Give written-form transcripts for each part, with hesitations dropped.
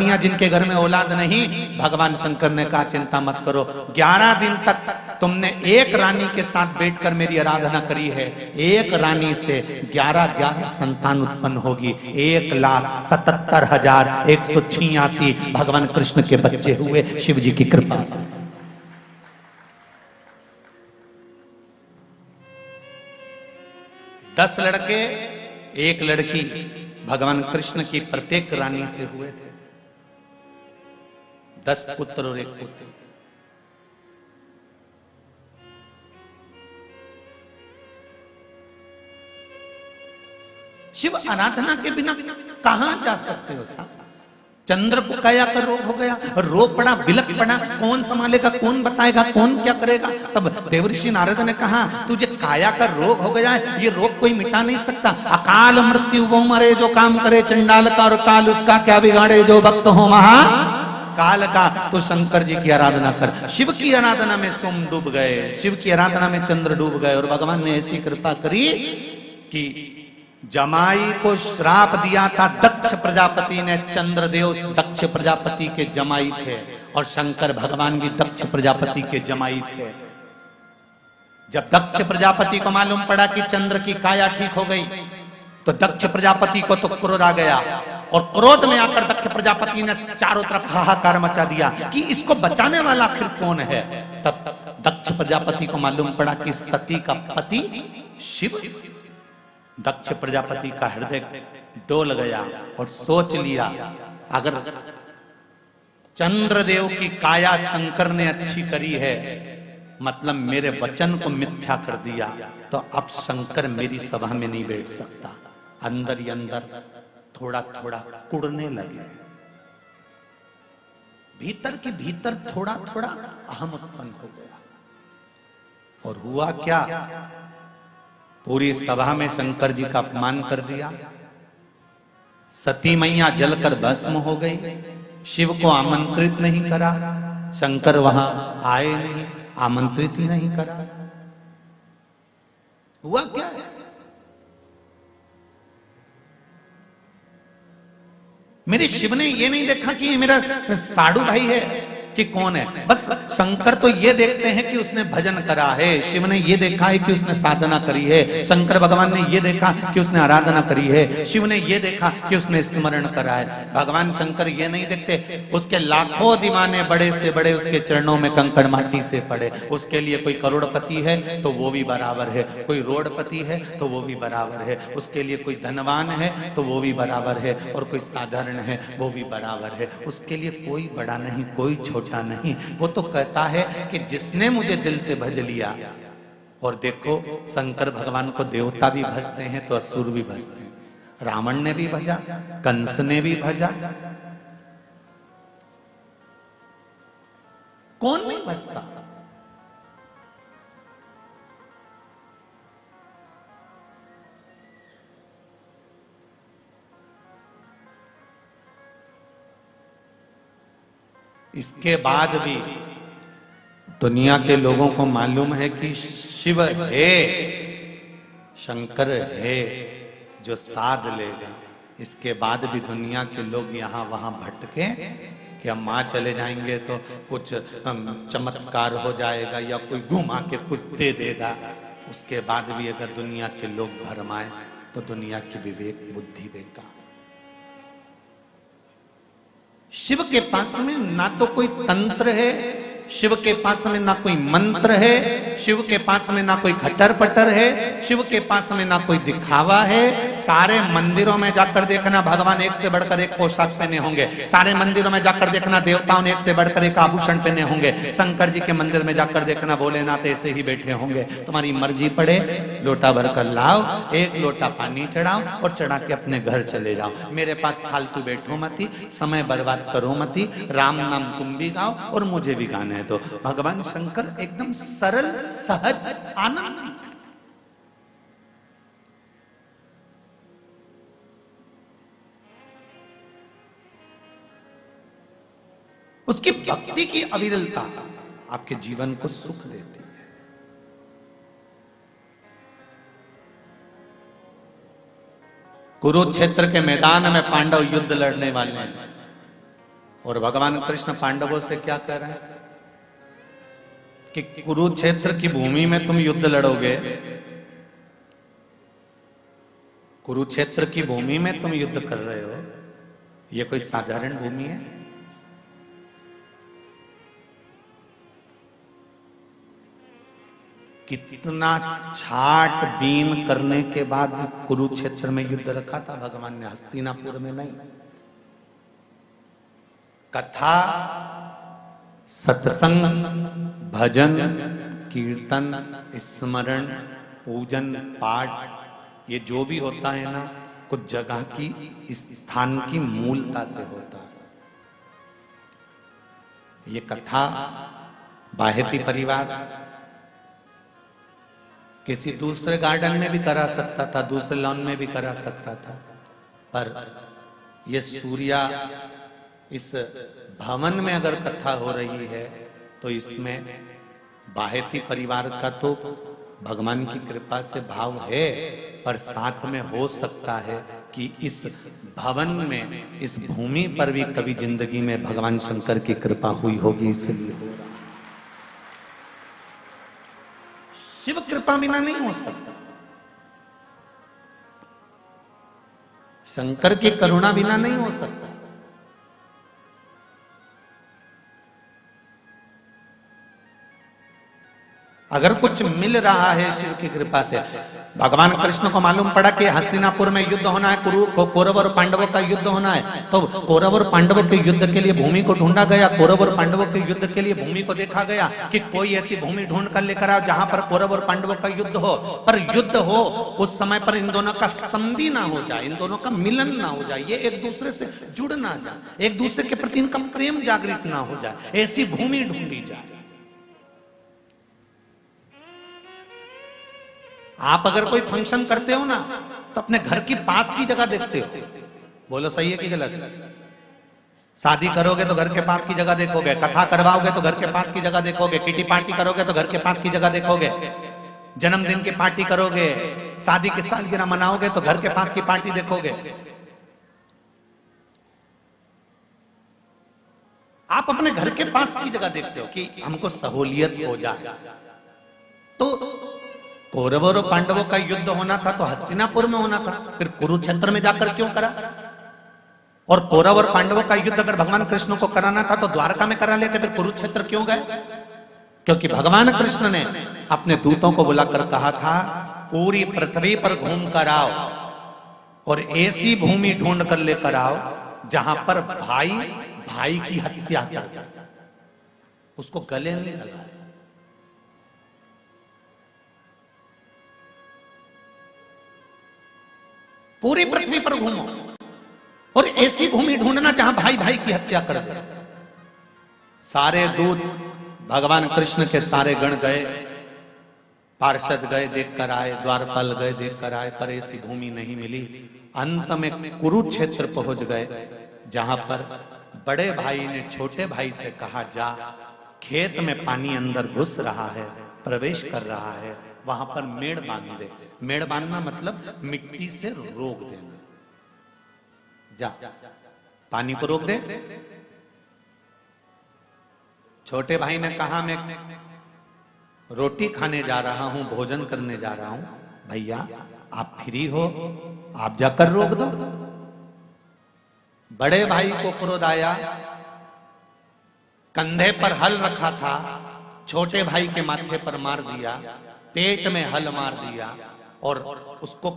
रानियां जिनके घर में औलाद नहीं, भगवान शंकर ने कहा चिंता मत करो, 11 दिन तक तुमने एक रानी के साथ बैठकर मेरी आराधना करी है, एक रानी से 11 संतान उत्पन्न होगी, 1,77,186 भगवान कृष्ण के बच्चे हुए शिव जी की कृपा से। दस लड़के एक लड़की भगवान कृष्ण की प्रत्येक रानी से हुए थे, 10 पुत्र और 1 पुत्री। शिव आराधना के बिना कहां जा सकते हो साहब? चंद्र को काया का रोग हो गया, रो पड़ा, बिलक पड़ा, कौन संभालेगा, कौन बताएगा, कौन क्या करेगा? तब देवर्षि नारद ने कहा तुझे काया का रोग हो गया है, ये रोग कोई मिटा नहीं सकता। अकाल मृत्यु वो मरे जो काम करे चंडाल का, और काल उसका क्या बिगाड़े जो भक्त हो महा काल का। तो शंकर जी की आराधना कर। शिव की आराधना में सोम डूब गए, शिव की आराधना में चंद्र डूब गए, और भगवान ने ऐसी कृपा करी कि जमाई को श्राप दिया था दक्ष प्रजापति ने। चंद्रदेव दक्ष प्रजापति के जमाई थे, और शंकर भगवान भी दक्ष प्रजापति के जमाई थे। जब दक्ष प्रजापति को मालूम पड़ा कि चंद्र की काया ठीक हो गई, तो दक्ष प्रजापति को तो क्रोध आ गया, और क्रोध में आकर दक्ष प्रजापति ने चारों तरफ हाहाकार मचा दिया कि इसको बचाने वाला आखिर कौन है। तब दक्ष प्रजापति को मालूम पड़ा कि सती का पति शिव। दक्ष प्रजापति का हृदय डोल गया और सोच लिया, अगर चंद्रदेव की काया शंकर ने अच्छी करी है, मतलब मेरे वचन को मिथ्या कर दिया, तो अब शंकर मेरी सभा में नहीं बैठ सकता। अंदर ही अंदर थोड़ा थोड़ा कुड़ने लगे, भीतर के भीतर थोड़ा थोड़ा अहम उत्पन्न हो गया। और हुआ क्या, पूरी सभा में शंकर जी का अपमान कर दिया। सती मैया जलकर भस्म हो गई, शिव को आमंत्रित नहीं करा, शंकर वहां आए नहीं, आमंत्रित ही नहीं करा। हुआ क्या है? मेरे शिव ने ये नहीं देखा कि मेरा साडू भाई है कि कौन है। बस शंकर तो ये देखते हैं कि उसने भजन करा है, शिव ने ये देखा है कि उसने साधना करी है, शंकर भगवान ने ये देखा कि उसने आराधना करी है, शिव ने ये देखा कि उसने स्मरण करा है। भगवान शंकर ये नहीं देखते, उसके लाखों दीवाने बड़े से बड़े उसके चरणों में कंकड़ माटी से पड़े। उसके लिए कोई करोड़पति है तो वो भी बराबर है, कोई रोडपति है तो वो भी बराबर है, उसके लिए कोई धनवान है तो वो भी बराबर है, और कोई साधारण है वो भी बराबर है। उसके लिए कोई बड़ा नहीं, कोई छोटा नहीं। वो तो कहता है कि जिसने मुझे दिल से भज लिया। और देखो शंकर भगवान को देवता भी भजते हैं तो असुर भी भजते हैं। रावण ने भी भजा, कंस ने भी भजा, कौन नहीं भजता? इसके बाद भी दुनिया के लोगों को मालूम है कि शिव है, शंकर है जो साध लेगा। इसके बाद भी दुनिया के लोग यहां वहां भटके कि हम वहां चले जाएंगे तो कुछ चमत्कार हो जाएगा या कोई घुमा के कुछ दे देगा। उसके बाद भी अगर दुनिया के लोग भरमाए तो दुनिया की विवेक बुद्धि बेकार। शिव के पास में ना तो कोई तंत्र है, शिव के पास में ना कोई मंत्र है, शिव के पास में ना कोई खटर पटर है, शिव के पास में ना कोई दिखावा है। सारे मंदिरों में जाकर देखना भगवान एक से बढ़कर एक पोशाक पहने होंगे, सारे मंदिरों में जाकर देखना देवताओं ने एक से बढ़कर एक आभूषण पहने होंगे। शंकर जी के मंदिर में जाकर देखना भोलेनाथ ऐसे ही बैठे होंगे। तुम्हारी मर्जी पड़े लोटा भर कर लाओ, एक लोटा पानी चढ़ाओ और चढ़ा के अपने घर चले जाओ। मेरे पास फालतू बैठो मती, समय बर्बाद करो मती, राम नाम तुम भी गाओ और मुझे भी गाने दो। भगवान शंकर एकदम सरल सहज आनंदी थे। उसकी भक्ति की अविरलता आपके जीवन को सुख देती है। कुरुक्षेत्र के मैदान में पांडव युद्ध लड़ने वाले हैं। और भगवान कृष्ण पांडवों से क्या कह रहे हैं कि कुरुक्षेत्र की भूमि में तुम युद्ध लड़ोगे, कुरुक्षेत्र की भूमि में तुम युद्ध कर रहे हो, ये कोई साधारण भूमि है? कितना छाट बीन करने के बाद कुरुक्षेत्र में युद्ध रखा था भगवान ने, हस्तिनापुर में नहीं। कथा, सत्संग, भजन, कीर्तन, स्मरण, पूजन, पाठ, ये जो भी होता है ना, कुछ जगह की, इस स्थान की मूलता से होता है। ये कथा बाहेती परिवार किसी दूसरे गार्डन में भी करा सकता था, दूसरे लॉन में भी करा सकता था, पर ये सूर्या इस भवन में अगर कथा हो रही है तो इसमें बाहेती परिवार का तो भगवान की कृपा से भाव है, पर साथ में हो सकता है कि इस भवन में, इस भूमि पर भी कभी जिंदगी में भगवान शंकर की कृपा हुई होगी, इसलिए शिव कृपा बिना नहीं हो सकता, शंकर की करुणा बिना नहीं हो सकता। अगर कुछ मिल रहा है शिव की कृपा से, भगवान कृष्ण को मालूम पड़ा कि हस्तिनापुर में युद्ध होना है, कौरव और पांडवों का युद्ध होना है, तो कौरव और पांडवों के युद्ध के लिए भूमि को ढूंढा गया। कौरव और पांडवों के युद्ध के लिए भूमि को देखा गया कि कोई ऐसी भूमि ढूंढ कर लेकर आओ जहां पर कौरव और पांडवों का युद्ध हो, पर युद्ध हो उस समय पर इन दोनों का संधि ना हो जाए, इन दोनों का मिलन ना हो जाए, ये एक दूसरे से जुड़ ना जाए, एक दूसरे के प्रति इनका प्रेम जागृत ना हो जाए, ऐसी भूमि ढूंढी जाए। आप अगर कोई फंक्शन करते हो ना तो अपने घर की पास की जगह देखते हो, बोलो सही है कि गलत? शादी करोगे तो घर के पास की जगह देखोगे, कथा करवाओगे तो घर के पास की जगह देखोगे, किटी पार्टी करोगे तो घर के पास की जगह देखोगे, जन्मदिन की पार्टी करोगे, शादी की सालगिरह मनाओगे तो घर के पास की पार्टी देखोगे। आप अपने घर के पास की जगह देखते हो कि हमको सहूलियत हो जाए। तो कौरवों और पांडवों का युद्ध होना था तो हस्तिनापुर में होना था, फिर कुरुक्षेत्र में जाकर क्यों करा? और कौरव और पांडवों का युद्ध अगर भगवान कृष्ण को कराना था तो द्वारका में करा लेते, फिर कुरुक्षेत्र क्यों गए? क्योंकि भगवान कृष्ण ने अपने दूतों को बुलाकर कहा था पूरी पृथ्वी पर घूम कर आओ और ऐसी भूमि ढूंढ कर लेकर आओ जहां पर भाई भाई की हत्या कर दे, उसको गले नहीं लगाए। पूरी पृथ्वी पर घूमो और ऐसी भूमि ढूंढना जहां भाई भाई की हत्या कर दे। सारे दूत भगवान कृष्ण के सारे गण गए, पार्षद गए देख कर आए, द्वारपाल गए देख कर आए, पर ऐसी भूमि नहीं मिली। अंत में कुरुक्षेत्र पहुंच गए जहां पर बड़े भाई ने छोटे भाई से कहा जा खेत में पानी अंदर घुस रहा है, प्रवेश कर रहा है, वहां पर मेड़ बांध दे। मेड़ बांधना मतलब मिट्टी से रोक देना, जा पानी को रोक दे। छोटे भाई ने कहा मैं रोटी खाने जा रहा हूं, भोजन करने जा रहा हूं, भैया आप फ्री हो, आप जाकर रोक दो। बड़े भाई को क्रोध आया, कंधे पर हल रखा था, छोटे भाई के माथे पर मार दिया, पेट में हल मार दिया और उसको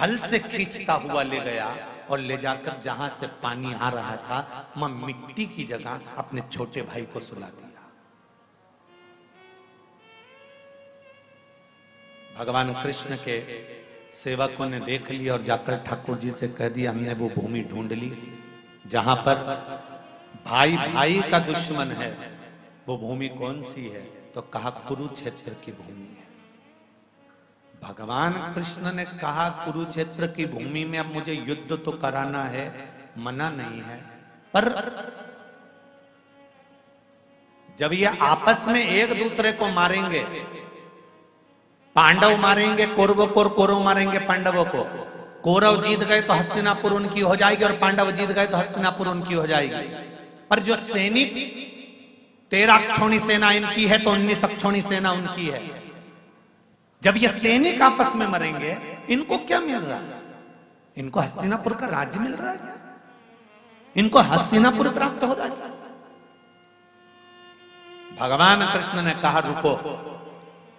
हल से खींचता हुआ ले गया और ले जाकर जहां से पानी आ रहा था वहां मिट्टी की जगह अपने छोटे भाई को सुला दिया। भगवान कृष्ण के सेवकों ने देख लिया और जाकर ठाकुर जी से कह दिया हमने वो भूमि ढूंढ ली जहां पर भाई भाई का दुश्मन है। वो भूमि कौन सी है? तो कहा कुरुक्षेत्र की भूमि है। भगवान कृष्ण ने कहा कुरुक्षेत्र की भूमि में अब मुझे युद्ध तो कराना है, मना नहीं है, पर जब ये आपस में एक दूसरे को मारेंगे, पांडव मारेंगे कौरवों को और कौरव मारेंगे पांडवों को, कौरव जीत गए तो हस्तिनापुर उनकी हो जाएगी और पांडव जीत गए तो हस्तिनापुर उनकी हो जाएगी। पर जो सैनिक 13 अक्षौणी सेना इनकी है तो 19 अक्षौणी सेना उनकी है। जब ये सैनिक आपस में मरेंगे, इनको क्या मिल रहा है? इनको हस्तिनापुर का राज्य मिल रहा है क्या? इनको हस्तिनापुर प्राप्त हो रहा है क्या? भगवान कृष्ण ने कहा रुको,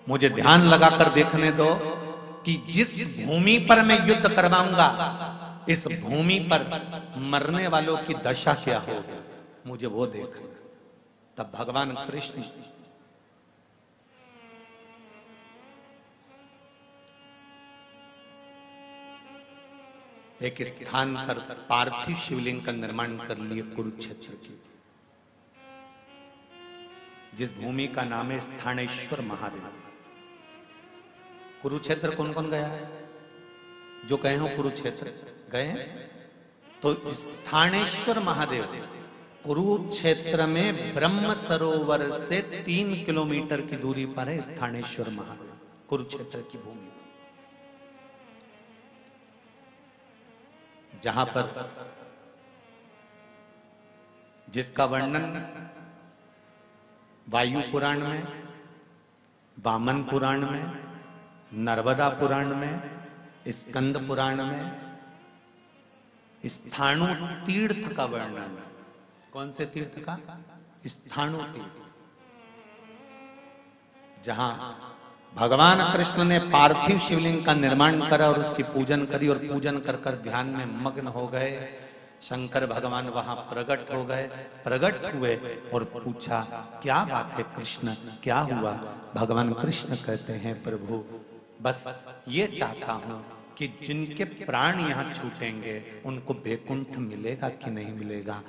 मुझे ध्यान लगाकर देखने दो कि जिस भूमि पर मैं युद्ध करवाऊंगा, इस भूमि पर मरने वालों की दशा क्या होगी, मुझे वो देखना। तब भगवान कृष्ण एक स्थान पर पार्थिव शिवलिंग का निर्माण कर लिए कुरुक्षेत्र की, जिस भूमि का नाम है स्थानेश्वर महादेव। कुरुक्षेत्र कौन कौन गया है? जो गए हो कुरुक्षेत्र गए हैं? तो स्थानेश्वर महादेव कुरुक्षेत्र में ब्रह्म सरोवर से 3 किलोमीटर की दूरी पर है स्थानेश्वर महादेव, कुरुक्षेत्र की भूमि, जहां पर जिसका वर्णन वायु पुराण में, वामन पुराण में, नर्मदा पुराण में, स्कंद पुराण में, स्थाणु तीर्थ का वर्णन है। कौन से तीर्थ का? स्थाणु तीर्थ, जहां भगवान कृष्ण ने पार्थिव शिवलिंग का निर्माण करा और उसकी पूजन करी, और पूजन कर कर ध्यान में मग्न हो गए। शंकर भगवान वहां प्रकट हो गए, प्रकट हुए और पूछा क्या बात है कृष्ण, क्या हुआ? भगवान कृष्ण कहते हैं प्रभु बस ये चाहता हूं कि जिनके प्राण यहां छूटेंगे उनको वैकुंठ मिलेगा कि नहीं मिलेगा।